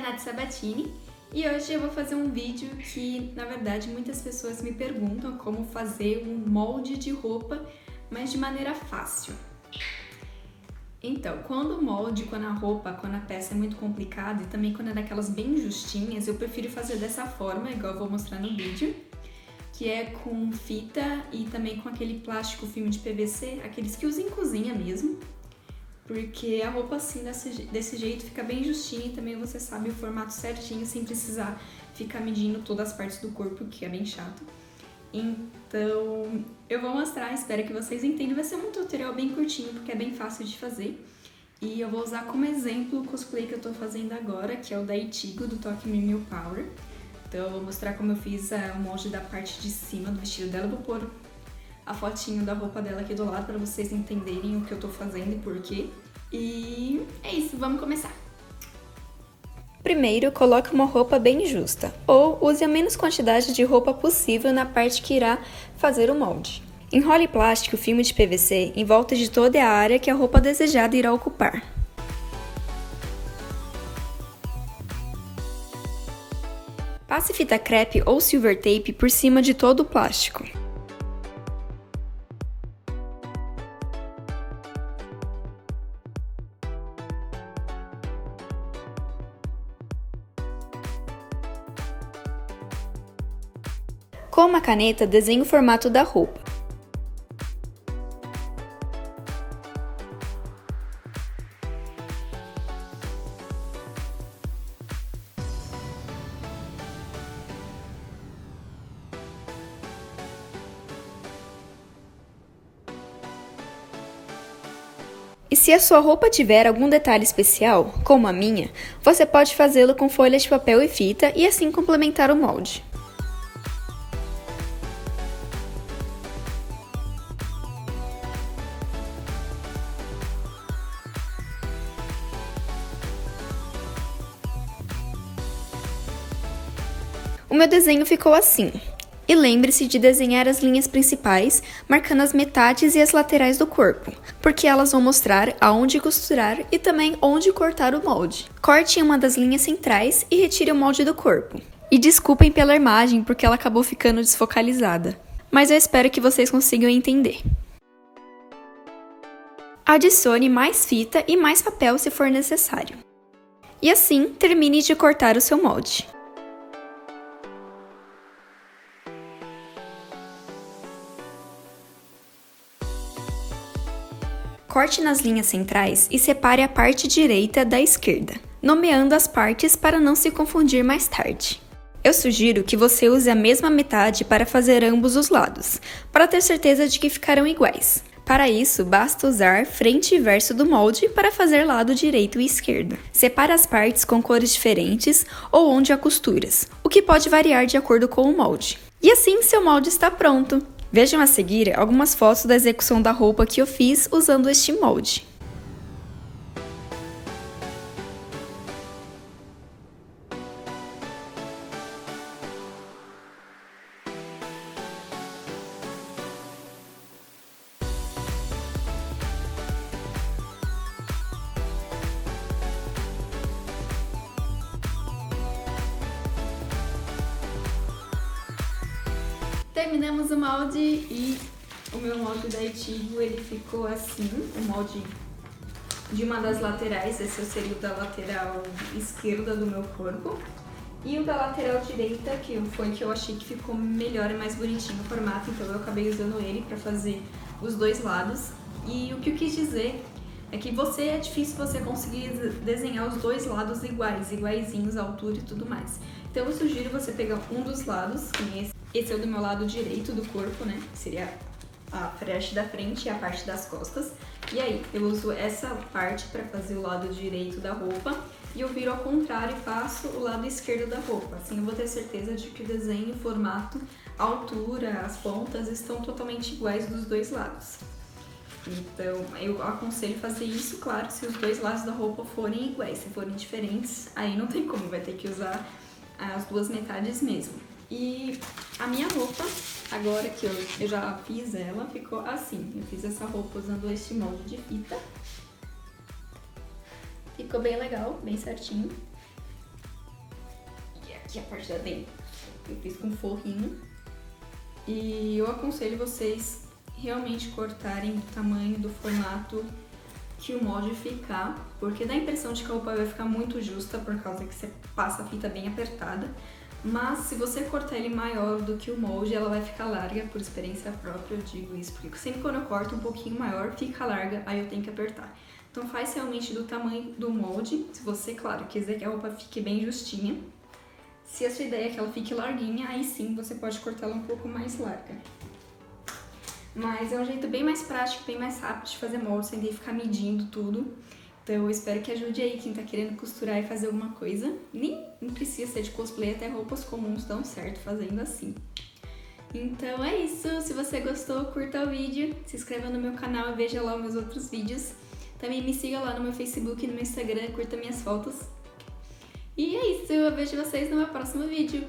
Nath Sabatini e hoje eu vou fazer um vídeo que, na verdade, muitas pessoas me perguntam como fazer um molde de roupa, mas de maneira fácil. Então, quando a peça é muito complicada e também quando é daquelas bem justinhas, eu prefiro fazer dessa forma, igual eu vou mostrar no vídeo, que é com fita e também com aquele plástico filme de PVC, aqueles que usam em cozinha mesmo, porque a roupa assim, desse jeito, fica bem justinha e também você sabe o formato certinho, sem precisar ficar medindo todas as partes do corpo, que é bem chato. Então, eu vou mostrar, espero que vocês entendam. Vai ser um tutorial bem curtinho, porque é bem fácil de fazer. E eu vou usar como exemplo o cosplay que eu tô fazendo agora, que é o da Itigo, do Toque Me Mil Power. Então, eu vou mostrar como eu fiz o molde da parte de cima do vestido dela. Eu vou pôr a fotinho da roupa dela aqui do lado para vocês entenderem o que eu tô fazendo e por quê. E é isso, vamos começar! Primeiro, coloque uma roupa bem justa, ou use a menos quantidade de roupa possível na parte que irá fazer o molde. Enrole plástico filme de PVC em volta de toda a área que a roupa desejada irá ocupar. Passe fita crepe ou silver tape por cima de todo o plástico. Com uma caneta, desenhe o formato da roupa. E se a sua roupa tiver algum detalhe especial, como a minha, você pode fazê-lo com folhas de papel e fita e assim complementar o molde. O meu desenho ficou assim. E lembre-se de desenhar as linhas principais, marcando as metades e as laterais do corpo, porque elas vão mostrar aonde costurar e também onde cortar o molde. Corte em uma das linhas centrais e retire o molde do corpo. E desculpem pela imagem, porque ela acabou ficando desfocalizada, mas eu espero que vocês consigam entender. Adicione mais fita e mais papel se for necessário. E assim, termine de cortar o seu molde. Corte nas linhas centrais e separe a parte direita da esquerda, nomeando as partes para não se confundir mais tarde. Eu sugiro que você use a mesma metade para fazer ambos os lados, para ter certeza de que ficarão iguais. Para isso, basta usar frente e verso do molde para fazer lado direito e esquerdo. Separe as partes com cores diferentes ou onde há costuras, o que pode variar de acordo com o molde. E assim seu molde está pronto! Vejam a seguir algumas fotos da execução da roupa que eu fiz usando este molde. Terminamos o molde e o meu molde da Itigo, ele ficou assim, o molde de uma das laterais, esse seria o da lateral esquerda do meu corpo, e o da lateral direita, que foi que eu achei que ficou melhor e mais bonitinho o formato, então eu acabei usando ele para fazer os dois lados. E o que eu quis dizer é que é difícil você conseguir desenhar os dois lados iguaizinhos, a altura e tudo mais. Então eu sugiro você pegar um dos lados, que é esse é o do meu lado direito do corpo, né? Seria a frente da frente e a parte das costas. E aí, eu uso essa parte para fazer o lado direito da roupa e eu viro ao contrário e faço o lado esquerdo da roupa. Assim eu vou ter certeza de que o desenho, o formato, a altura, as pontas estão totalmente iguais dos dois lados. Então, eu aconselho fazer isso, claro, se os dois lados da roupa forem iguais. Se forem diferentes, aí não tem como, vai ter que usar as duas metades mesmo. E a minha roupa, agora que eu já fiz ela, ficou assim. Eu fiz essa roupa usando este molde de fita. Ficou bem legal, bem certinho. aqui a parte da dentro. Eu fiz com forrinho. E eu aconselho vocês realmente cortarem do tamanho, do formato que o molde ficar, porque dá a impressão de que a roupa vai ficar muito justa por causa que você passa a fita bem apertada. Mas se você cortar ele maior do que o molde, ela vai ficar larga, por experiência própria eu digo isso, porque sempre quando eu corto um pouquinho maior, fica larga, aí eu tenho que apertar. Então faz realmente do tamanho do molde, se você, claro, quiser que a roupa fique bem justinha. Se a sua ideia é que ela fique larguinha, aí sim você pode cortar ela um pouco mais larga. Mas é um jeito bem mais prático, bem mais rápido de fazer molde, sem ter que ficar medindo tudo. Então eu espero que ajude aí quem tá querendo costurar e fazer alguma coisa. Nem não precisa ser de cosplay, até roupas comuns dão certo fazendo assim. Então é isso, se você gostou, curta o vídeo, se inscreva no meu canal e veja lá os meus outros vídeos. Também me siga lá no meu Facebook e no meu Instagram, curta minhas fotos. E é isso, eu vejo vocês no meu próximo vídeo.